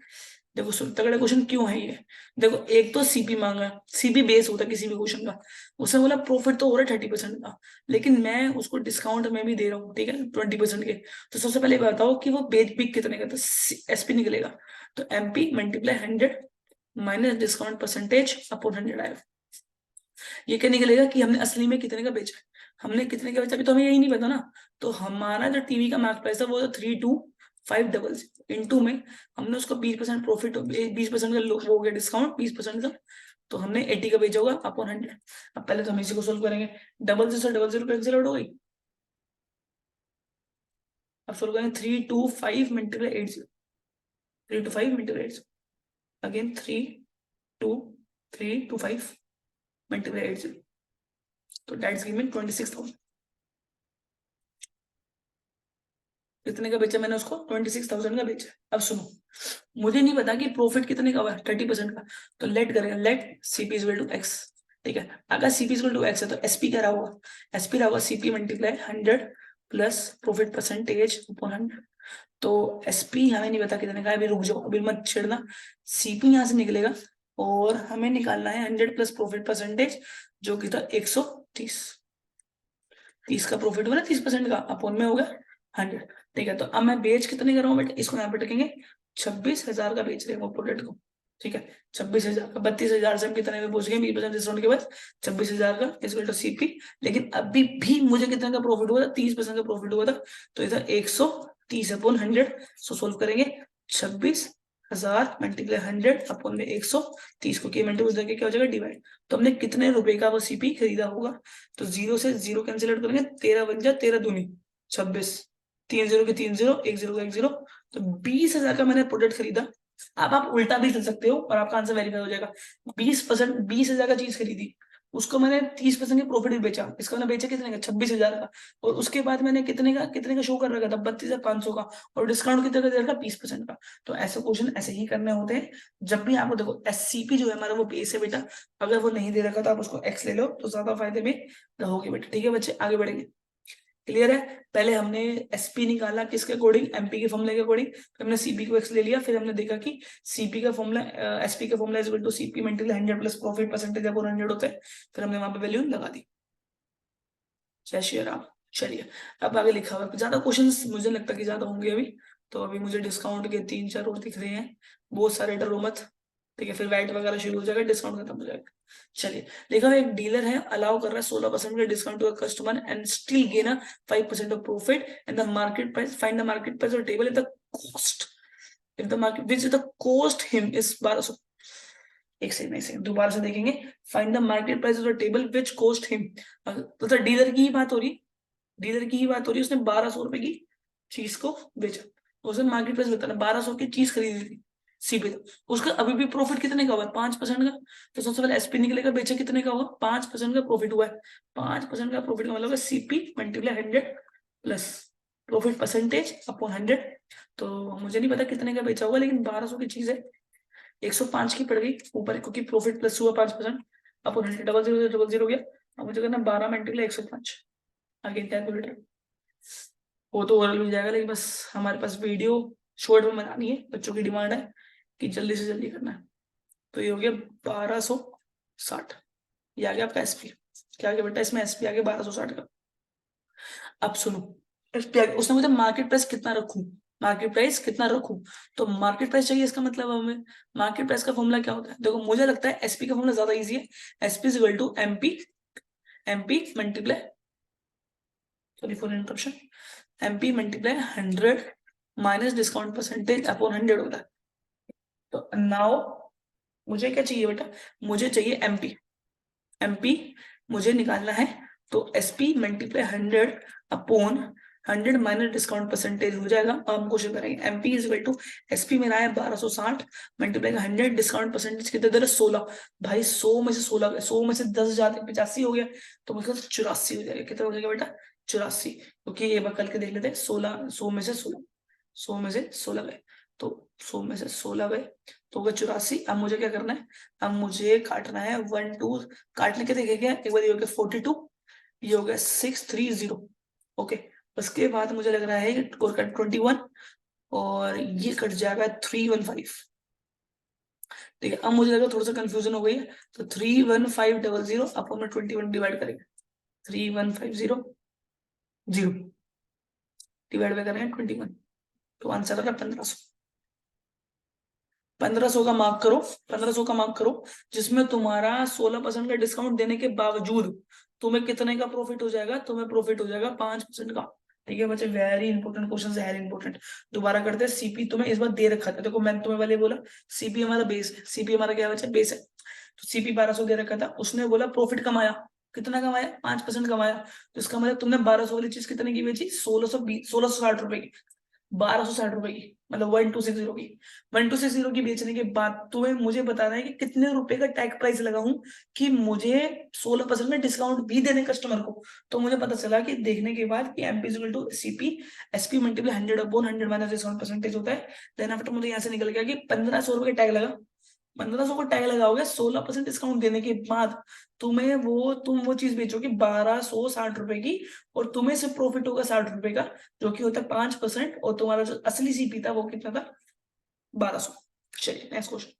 देखो तगड़ा क्वेश्चन क्यों है ये, देखो एक तो सीपी मांगा है, सीपी बेस होता है किसी भी क्वेश्चन का। उसने बोला प्रॉफिट तो हो रहा है 30% का, लेकिन मैं उसको डिस्काउंट में भी दे रहा हूँ, ठीक है 20% के। तो सबसे पहले बताओ कि वो बेच बिक कितने का, तो एसपी निकलेगा। तो MP multiply 100 minus discount percentage upon 100 आएगा। ये क्या निकलेगा कि हमने असली में कितने का बेचा, हमने कितने का बेचा, अभी तो हमें यही नहीं पता ना। तो हमारा जो टीवी का मार्केट प्राइस है वो 32,500 इंटू में हमने उसको 20% प्रॉफिट, 20% का हो गया डिस्काउंट 20% का, तो हमने 80 का बेचा होगा अपॉन 100। अब पहले तो हम इसी को सोल्व करेंगे, 00 कैंसिल आउट हो गई। अब सोल्व करेंगे 325 मल्टीप्लाई 80, 325 मल्टीप्लाई 80 अगेन 325 मल्टीप्लाई 80, तो दैट्स गिव मी 26,000। कितने का बेचा मैंने उसको, 26,000 का बेचा। अब सुनो, मुझे नहीं पता कि प्रॉफिट कितने का हुआ, 30% का। तो लेट करेंगे, let CP is equal to X. ठीक है, अगर CP is equal to X है तो एसपी क्या रहा होगा, एसपी रहा होगा CP multiply 100 plus profit percentage upon 100। तो एसपी हमें नहीं पता कितने का है, अभी रुक जाओ, अभी मत छेड़ना। सीपी यहाँ से निकलेगा और हमें निकालना है 100 प्लस प्रॉफिट परसेंटेज, जो कि था 130। 30 का प्रॉफिट हुआ ना 30% का, अपॉन में होगा 100। ठीक है, तो अब मैं बेच कितने कर रहा हूँ बेटा, इसको यहाँ पे रखेंगे 26,000 का बेच रहे हैं प्रोडक्ट को। ठीक है, 26,000 का, 32,000 से हम कितने में पहुंच गए 20% डिस्काउंट के बाद, 26,000 का इक्वल टू सीपी। लेकिन अभी भी मुझे कितने का प्रॉफिट हुआ था, 30% का प्रॉफिट हुआ था। तो इधर 130 अपॉन 100, सो सोल्व करेंगे 26,000 मल्टीप्लाई 100 अपॉन में 130 को मल्टीप्लाई करके क्या हो जाएगा डिवाइड। तो हमने कितने रुपए का वो सीपी खरीदा होगा, तो 0 से 0 कैंसिल आउट करेंगे, 13 बन जा 13 दूनी 26, 3 0 के 3 0, 1 0 का 1 0, तो 20,000 का मैंने प्रोडक्ट खरीदा। अब आप उल्टा भी कर सकते हो और आपका आंसर वेरीफाई हो जाएगा। 20%, 20,000 का चीज खरीदी, उसको मैंने 30% के प्रॉफिट भी बेचा, इसका मैंने बेचा कितने का 26,000 का, और उसके बाद मैंने कितने का शो कर रखा था 32,500 का, और डिस्काउंट कितने का दे रखा 20% का। तो ऐसे क्वेश्चन ऐसे ही करने होते हैं जब भी आपको, देखो एससीपी जो है हमारा वो बेस है बेटा, अगर वो नहीं दे रखा तो आप उसको एक्स ले लो तो ज्यादा फायदे में रहोगे बेटा। ठीक है बच्चे, आगे बढ़ेंगे। क्लियर है, पहले हमने एसपी निकाला किसके अकॉर्डिंग, एमपी के फॉर्मूले के अकॉर्डिंग, फिर हमने सीपी को एक्स ले लिया, फिर हमने देखा कि सीपी का फॉर्मूला, एसपी का formula is equal to CP multiply 100 plus profit percentage upon 100 होता है, फिर हमने वहां पे वैल्यू लगा दी। जय श्री राम। चलिए, अब आगे लिखा हुआ, ज्यादा क्वेश्चंस मुझे लगता है कि ज्यादा होंगे अभी। तो अभी मुझे डिस्काउंट के 3-4 और दिख रहे हैं, बहुत सारे, डरो मत। ठीक है, फिर वैट वगैरह शुरू हो जाएगा, डिस्काउंट खत्म हो जाएगा। चलिए, देखा एक डीलर है अलाउ कर रहा है 16% का discount to customer and still gain a 5% of profit and the market price, find the market price और table in the cost. If the market which the cost him is 1200, एक second दोबारा से देखेंगे, find the market price of the table which cost him, तो dealer की ही बात हो रही, डीलर की ही बात हो रही, उसने 1200 रुपए की चीज को बेचा, उसने मार्केट प्राइस बताना 1200 की चीज खरीदी थी सीपी, तो उसका अभी भी प्रॉफिट कितने का हुआ, 5% का, तो सबसे पहले एसपी निकलेगा, बेचा कितने का होगा, 5% का प्रॉफिट हुआ है, 5% का प्रॉफिट का मतलब CP multiply 100 plus profit percentage upon 100, तो मुझे नहीं पता कितने का बेचा होगा, लेकिन 1200 की चीज है, 105 की पड़ गई ऊपर, क्योंकि प्रॉफिट प्लस हुआ 5% अपॉन 100, डबल जीरो हो गया, अब मुझे करना 12 मल्टीप्लाई 105, आगे कैलकुलेटर, वो तो ओरल मिल जाएगा, लेकिन बस हमारे पास वीडियो शॉर्ट में बनानी है, बच्चों की डिमांड है कि जल्दी से जल्दी करना है, तो ये हो गया 1260, ये आ गया आपका एसपी, क्या आ गया बेटा इसमें, एसपी आ गया 1260 का। अब सुनो, एसपी उसने मुझे मार्केट प्राइस कितना रखूं, मार्केट प्राइस कितना रखूं, तो मार्केट प्राइस चाहिए, इसका मतलब हमें मार्केट प्राइस का फॉर्मूला क्या होता है, देखो मुझे लगता है एसपी का फॉर्मूला ज्यादा इजी है, SP is equal to MP multiply, sorry for interruption, MP multiply 100 minus discount percentage upon 100 होता है, तो नाउ मुझे क्या चाहिए बेटा, मुझे चाहिए एमपी, एमपी मुझे निकालना है, तो SP multiply 100 upon 100 minus discount percentage हो जाएगा, अब हम क्वेश्चन करेंगे, MP is equal to SP मेरा है 1260 मल्टीप्लाई 100 डिस्काउंट परसेंटेज कितने दे रहे 16, भाई 100 में से 16 गए, 100 में से 10 जाते 85 हो गया, तो मुझे 84 हो जाएगा, कितना हो जाएगा बेटा 84, क्योंकि ये बकल के देख लेते हैं, 16 100 में से 16, 100 में से 16 गए, तो 100 में से 16 गए तो होगा 84, अब मुझे क्या करना है, अब मुझे काटना है 1 2, काटने के देखेंगे, एक बार ये हो गया 42, ये हो गया 630, ओके, उसके बाद मुझे लग रहा है 21 और ये कट जाएगा 315, ठीक है, अब मुझे लगा थोड़ा सा कंफ्यूजन हो गई है, तो 31500 अपन में 21 डिवाइड करेंगे, 31500 डिवाइड में करेंगे 21, तो आंसर आएगा 1500, 1500 का मार्क करो, 1500 का मार्क करो, जिसमें तुम्हारा 16% का डिस्काउंट देने के बावजूद तुम्हें कितने का प्रॉफिट हो जाएगा, तुम्हें प्रॉफिट हो जाएगा 5% का, ठीक है बच्चे, वेरी इंपॉर्टेंट क्वेश्चन है, वेरी इंपॉर्टेंट, दोबारा करते हैं, सीपी तुम्हें इस बार दे रखा था, देखो मैंने तुम्हें पहले बोला सीपी हमारा बेस है, सीपी हमारा क्या बच्चा बेस है, तो सीपी 1200 दे रखा था, उसने बोला प्रॉफिट कमाया, कितना कमाया 5% कमाया, तो इसका मतलब तुमने 1200 वाली चीज कितने की बेची, 1660 रुपए की, 1260 रुपए की, मतलब 1260 की, 1260 की बेचने के बाद तुम्हें मुझे बताना है कि कितने रुपए का टैग प्राइस लगाऊं कि मुझे 16% में डिस्काउंट भी देने कस्टमर को, तो मुझे पता चला कि देखने के बाद कि MP equal to CP SP multiply 100 upon 100 minus discount percentage होता है, देन आफ्टर मुझे यहाँ से निकल गया कि 1500 रुपए का टैग लगा, 1500 को टैग लगाओगे 16% डिस्काउंट देने के बाद तुम वो चीज बेचोगे 1260 रुपए की, और तुम्हें से प्रॉफिट होगा 60 रुपए का, जो कि होता है 5%, और तुम्हारा जो असली सीपी था वो कितना था 1200। चलिए next question,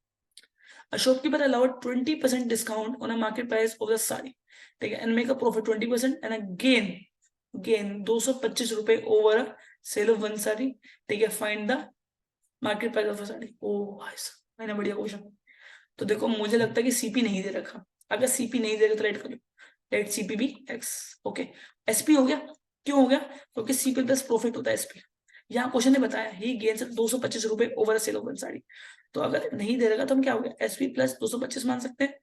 a shopkeeper allowed 20% discount on a market price of the sari, ठीक है, and make a profit 20% and a gain 225 रुपए over a sale of one sari, ठीक है, find the market price of a sari, ओ भाई साहब मैंने बढ़िया क्वेश्चन, तो देखो मुझे लगता है कि सीपी नहीं दे रखा, अगर सीपी नहीं दे रखा तो राइट करो, let CP be X, okay, SP हो गया, क्यों हो गया, क्योंकि सीपी प्लस प्रॉफिट होता है एसपी, यहाँ क्वेश्चन ने बताया ही गेन 225 रुपए ओवर सेल ऑफ साड़ी, तो अगर नहीं दे रखा तो हम क्या हो गया एसपी प्लस 225 मान सकते हैं,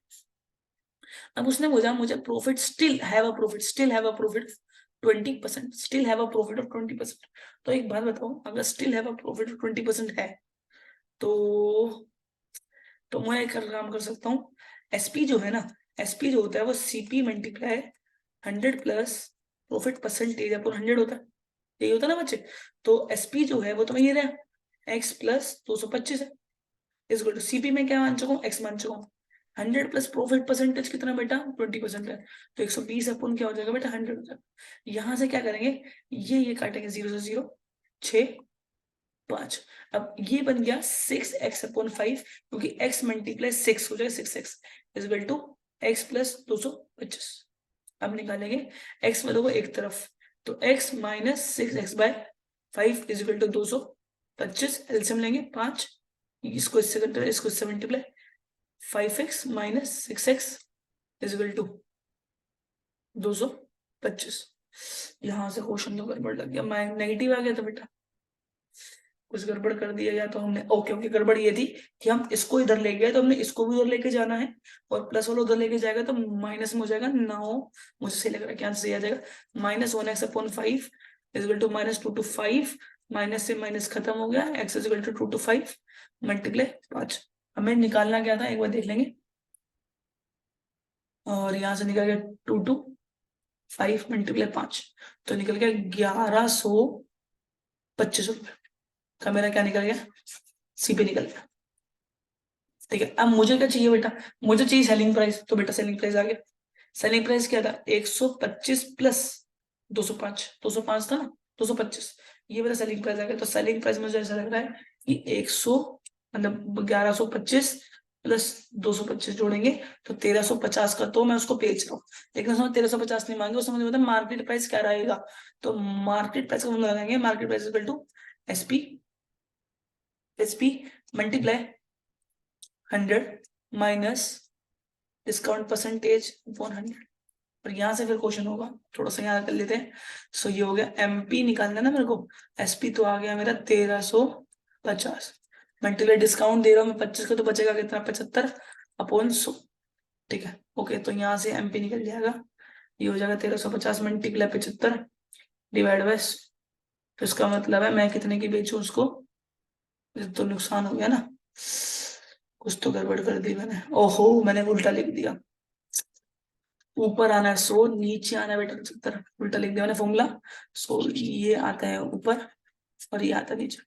अब उसने बोला मुझे profit still have a profit 20%, still have a profit of 20%, तो एक बात बताओ, अगर still have a profit of 20% है, तो मैं एक काम कर सकता हूँ, एसपी जो है ना, एसपी जो होता है वो CP multiply 100 plus profit percentage upon 100 होता है, यही होता है ना बच्चे, तो एसपी जो है वो तो मैं ये रहा एक्स प्लस 225 है, इस टू सीपी में क्या मान चुका हूँ एक्स मान चुका हूँ, 100 प्लस प्रॉफिट परसेंटेज कितना बेटा 20% है, तो 120 अपन क्या हो जाएगा बेटा 100 हो जाएगा, यहाँ से क्या करेंगे, ये काटेंगे 0 से 0 6 5, अब ये बन गया 6x अपॉन 5, क्योंकि x मल्टीप्लाई 6 हो जाएगा 6x is equal to x plus 225, अब निकालेंगे x वालों को एक तरफ, तो x minus 6x by 5 is equal to 225, LCM लेंगे 5, इसको इससे करते इसको इससे multiply 5x minus 6x is equal to 225, यहाँ से क्वेश्चन तो गड़बड़ लग गया, नेगेटिव आ गया था बेटा, कुछ गड़बड़ कर दिया या तो हमने, ओके गड़बड़ ये थी कि हम इसको इधर ले गए तो हमने इसको भी उधर लेके जाना है, और प्लस वाला उधर लेके जाएगा तो माइनस में हो जाएगा 9, मुझे सही लग रहा है क्या आंसर आ जाएगा, -1x/5 equal to -2 to 5, minus से माइनस खत्म हो गया, x equal to 2 to 5 multiply 5। हमें निकालना क्या था एक बार देख लेंगे, और यहाँ से निकल गया 2 to 5 मल्टीप्लाई 5, तो निकल गया 1125 रुपये का मेरा क्या निकल गया, सीपी निकल गया। ठीक है, अब मुझे क्या चाहिए बेटा, मुझे चाहिए सेलिंग प्राइस, तो बेटा सेलिंग प्राइस आ गया। सेलिंग प्राइस क्या था, 125 प्लस 205, 205 था ना, 225, ये मेरा सेलिंग प्राइस आ गया। तो सेलिंग प्राइस मुझे ऐसा लग रहा है कि 100 मतलब 1125 प्लस 225 जोड़ेंगे तो 1350 का, तो मैं उसको बेच रहा हूँ, लेकिन उसमें 1350 नहीं मांगे, उसमें मुझे पता मार्केट प्राइस क्या रहेगा, तो मार्केट प्राइस का हम लगाएंगे, market price equal to SP multiply 100 minus discount percentage 100। और यहाँ से फिर क्वेश्चन होगा, थोड़ा सा यहाँ कर लेते हैं। सो ये हो गया एमपी निकालना ना मेरे को, एसपी तो आ गया मेरा 1350 मल्टीप्लाई डिस्काउंट दे रहा हूँ मैं 25 का, तो बचेगा कितना 75/100। ठीक है, ओके, तो यहाँ से एमपी निकल जाएगा, ये हो जाएगा 1350 मल्टीप्लाई 75 डिवाइड बाय, तो इसका मतलब है मैं कितने की बेचूं उसको, तो नुकसान हो गया ना, कुछ तो गड़बड़ कर दी मैंने, ओहो मैंने उल्टा लिख दिया, ऊपर आना है 100, नीचे आना है बेटा 75, उल्टा लिख दिया मैंने फॉर्मूला। सो ये आता है ऊपर और ये आता है नीचे।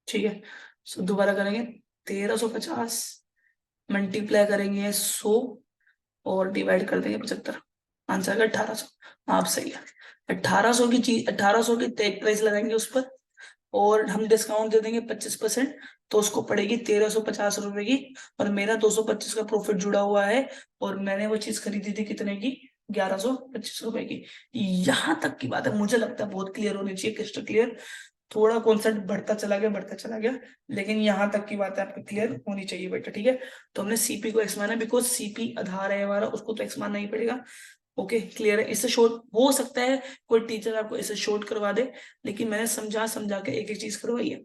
ठीक है, सो दोबारा करेंगे, 1350 मल्टीप्लाई करेंगे 100 और डिवाइड कर देंगे 75, आंसर आएगा 1800। आप सही है, 1800 की चीज, 1800 की टेक प्राइस लगाएंगे उस पर, और हम डिस्काउंट दे देंगे 25%, तो उसको पड़ेगी 1350 रुपए की, और मेरा 225 का प्रॉफिट जुड़ा हुआ है, और मैंने वो चीज खरीदी थी कितने की, 1125 रुपए की। यहाँ तक की बात है, मुझे लगता है बहुत क्लियर होनी चाहिए, क्रिस्टल क्लियर, थोड़ा कॉन्सेप्ट बढ़ता चला गया, लेकिन यहाँ तक की बात है आपको क्लियर होनी चाहिए बेटा। ठीक है, तो हमने सीपी को एक्स माना, बिकॉज सीपी आधार है हमारा, उसको तो एक्स मानना ही पड़ेगा। ओके क्लियर है, इससे शॉर्ट हो सकता है कोई टीचर आपको इससे शॉर्ट करवा दे, लेकिन मैंने समझा समझा के एक एक चीज करवाई है।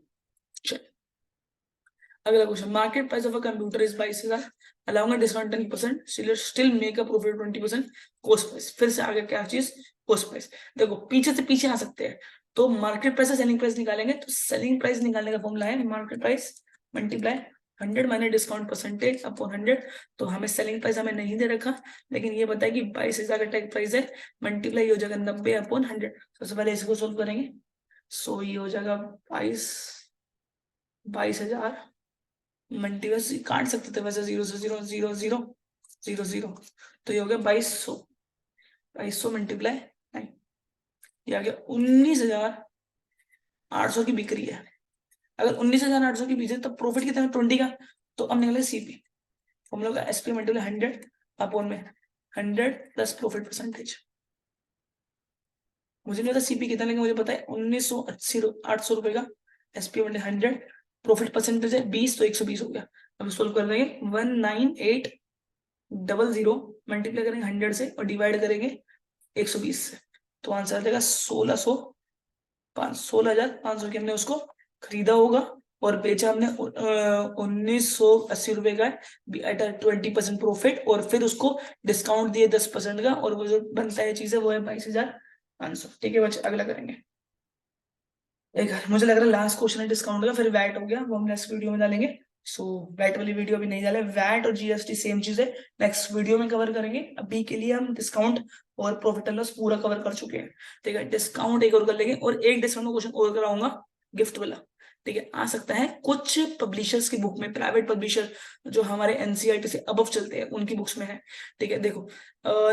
चल अगला question, market price of a computer is 22,000, allowing a discount 10%, still make a profit 20%, cost price, फिर से आगे क्या चीज, कॉस्ट प्राइस। देखो पीछे से पीछे आ सकते हैं, तो मार्केट प्राइस से सेलिंग प्राइस निकालेंगे, तो सेलिंग प्राइस निकालने का फॉर्मूला है market price multiply 100 minus discount percentage upon 100। तो हमें सेलिंग प्राइस हमें नहीं दे रखा, लेकिन ये बताया कि 22,000 का टैग प्राइस है, मल्टीप्लाई हो जाएगा 90/100। सबसे पहले इसको सोल्व करेंगे, सो ये हो जाएगा 22,000 मल्टीप्लाई, काट सकते थे वैसे, 0 से 0 0 0 0 0, तो ये हो गया 2200, 2200 मल्टीप्लाई 9, ये आ गया 19,800 की बिक्री है। अगर 19,800 की बिक्री है तो प्रॉफिट कितना है 20 का, तो अब निकले सीपी, हम लोग एसपी मल्टीप्लाई 100 अपॉन में 100 प्लस प्रॉफिट परसेंटेज। मुझे नहीं पता सीपी कितना, लेकिन मुझे पता है 1980 रुपए का, एसपी मल्टीप्लाई 100, प्रॉफिट परसेंटेज है 20, तो 120 हो गया। अब सोल्व कर देंगे, 19800 मल्टीप्लाई करेंगे 100 से और डिवाइड करेंगे 120 से, तो आंसर आ जाएगा 16,500 की हमने उसको खरीदा होगा, और बेचा हमने 1980 रुपए का एट 20% प्रॉफिट, और फिर उसको डिस्काउंट दिए 10% का, और वो जो बनता है चीज है वो है 22,500। ठीक है बच्चे, अगला करेंगे। एक मुझे लग रहा है लास्ट क्वेश्चन है डिस्काउंट का, फिर वैट हो गया, वो हम नेक्स्ट वीडियो में डालेंगे। सो वैट वाली वीडियो अभी नहीं डाले, वैट और जीएसटी सेम चीज है, नेक्स्ट वीडियो में कवर करेंगे। अभी के लिए हम डिस्काउंट और प्रॉफिट एंड लॉस पूरा कवर कर चुके हैं। ठीक है, डिस्काउंट एक और कर लेंगे, और एक डिस्काउंट क्वेश्चन और कराऊंगा गिफ्ट वाला। ठीक है, आ सकता है कुछ पब्लिशर्स की बुक में, प्राइवेट पब्लिशर जो हमारे एनसीईआरटी से अबव चलते हैं उनकी बुक्स में है। ठीक है, देखो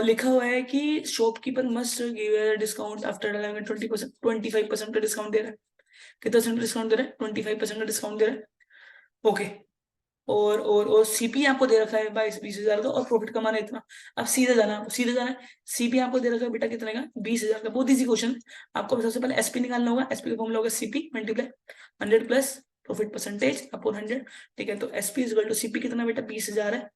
लिखा हुआ है कि shopkeeper must give discount after 20%, 25% का डिस्काउंट दे रहा है। कितना परसेंट डिस्काउंट दे रहा है, 25% का डिस्काउंट दे रहा है। ओके, और सीपी आपको दे रखा है 22-20 हजार का, और प्रॉफिट कमाना है इतना। अब सीधे जाना है, सीपी आपको दे रखा है बेटा कितने का, 20,000 का। बहुत इजी क्वेश्चन, आपको सबसे पहले एसपी निकालना होगा, एसपी का फॉर्मूला होगा CP multiply 100 plus profit percentage upon 100। ठीक है, तो SP is equal to CP कितना बेटा 20,000 है,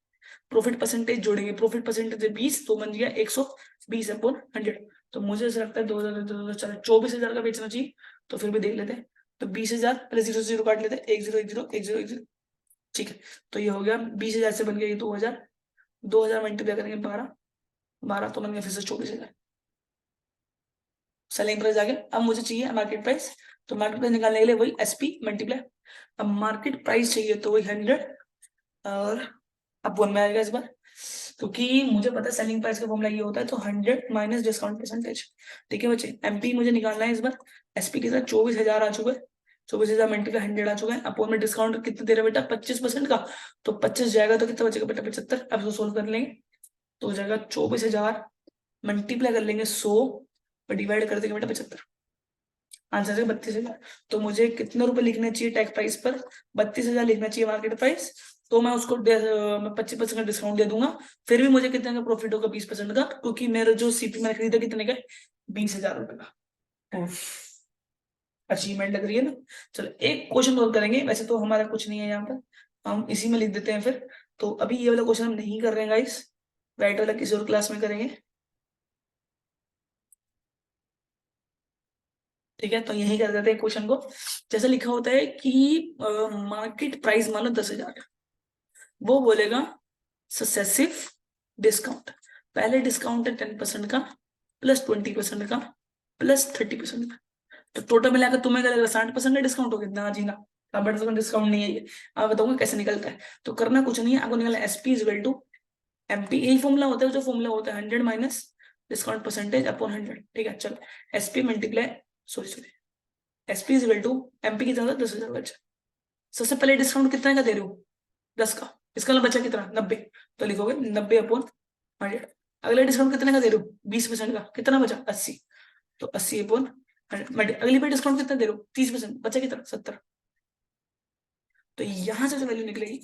प्रॉफिट परसेंटेज जोड़ेंगे, प्रॉफिट परसेंटेज 20, तो बन गया 120/100। तो मुझे ऐसा लगता है 2024,000 का बेचना चाहिए, तो फिर भी देख लेते हैं। तो 20,000 प्लस 0 0 काट लेते हैं, 1 0 1 0 1 0 1 0, ठीक है। तो ये हो गया 20,000 से बन गया ये 2,000, 2,000 मल्टीप्लाई करेंगे 12, 12 तो बन गया फिर से 24,000। सेलिंग प्राइस आ गया। अब मुझे चाहिए मार्केट प्राइस, तो मार्केट प्राइस निकालने के लिए वही एसपी मल्टीप्लाई, अब मार्केट प्राइस चाहिए तो वही 100 और अब 1 में आएगा इस बार, क्योंकि मुझे पता है सेलिंग प्राइस का फॉर्मूला ये होता है, तो 100 माइनस डिस्काउंट परसेंटेज। ठीक है बच्चे, एमपी मुझे निकालना है इस बार, एसपी के साथ 24,000 आ चुका है, 24,000 मल्टीप्लाई 100 आ चुका है। अपोन में डिस्काउंट कितना दे रहा है बेटा, 25% का, तो 25 जाएगा तो कितना बचेगा बेटा, 75। अब इसको सोल्व कर लेंगे तो हो जाएगा 24,000 मल्टीप्लाई कर लेंगे 100 और डिवाइड कर देंगे बेटा 75, आंसर है 32,000। तो मुझे कितने रुपए लिखने चाहिए टैक्स प्राइस पर, 32,000 लिखना चाहिए मार्केट प्राइस, तो मैं उसको मैं 25% का डिस्काउंट दे दूंगा, फिर भी मुझे कितने का प्रॉफिट होगा, 20% का, क्योंकि मेरा जो सीपी मैंने खरीदा कितने का, 20,000 रुपए का। अचीवमेंट लग रही है ना। चलो एक क्वेश्चन और करेंगे, वैसे तो हमारा कुछ नहीं है यहाँ पर, हम इसी में लिख देते हैं फिर। तो अभी ये वाला क्वेश्चन हम नहीं कर रहे हैं गाइस, राइट वाला किसी और क्लास में करेंगे, ठीक है। तो यही कर देते हैं क्वेश्चन को। जैसे लिखा होता है कि मार्केट प्राइस मानो 10,000, वो बोलेगा सक्सेसिव डिस्काउंट, पहले डिस्काउंट है 10% का, प्लस 20% का, प्लस 30% का, तो टोटल मिलाकर तुम्हें क्या लग रहा है, 60% का डिस्काउंट हो गया ना जी ना, 60% डिस्काउंट नहीं है ये। अब बताऊंगा कैसे निकलता है। तो करना कुछ नहीं है, आपको निकलना SP is equal to MP, यही फॉर्मूला होता है जो फॉर्मूला होता है 100 माइनस डिस्काउंट परसेंटेज अपॉन 100, ठीक है। चलो SP multiply, sorry SP is equal to MP की तरह 10,000 बचा। सबसे पहले डिस्काउंट कितने का दे रहे हो, 10 का, इसका मतलब बचा कितना, 90, तो लिखोगे 90 अपॉन 100। अगले डिस्काउंट कितने का दे रहे हो, 20% का, कितना बचा 80, तो 80 अपॉन 100। अगली बार डिस्काउंट कितना दे रहे हो, 30%, बचा कितना 70। तो यहां से जो वैल्यू निकलेगी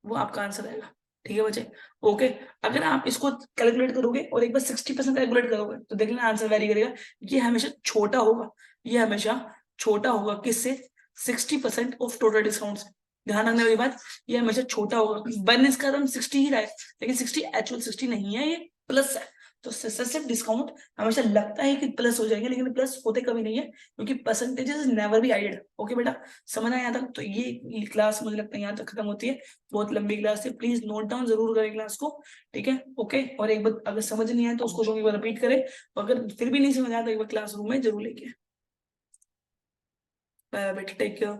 वो आपका आंसर आएगा, ठीक है बच्चे। ओके, अगर आप इसको कैलकुलेट करोगे और एक बार 60% कैलकुलेट करोगे तो देख लेना आंसर वेरी करेगा, ये हमेशा छोटा होगा, ये हमेशा छोटा होगा किससे, 60% ऑफ टोटल डिस्काउंट से। ध्यान रखने वाली बात, ये हमेशा छोटा होगा, बन इसका दाम 60 ही रहा है, लेकिन 60 एक्चुअल 60 नहीं है, ये प्लस है। तो सक्सेसिव डिस्काउंट हमेशा लगता है कि प्लस हो जाएंगे, लेकिन प्लस होते कभी नहीं है, क्योंकि percentages never be added. Okay बेटा, समझ आया था। तो ये क्लास मुझे लगता है यहाँ तक खत्म होती है, बहुत लंबी क्लास है, प्लीज नोट डाउन जरूर करें क्लास को, ठीक है। ओके, और एक बार अगर समझ नहीं आए तो उसको एक बार रिपीट करें, अगर फिर भी नहीं समझ आया तो एक बार क्लासरूम में जरूर लेके, बेटा टेक केयर।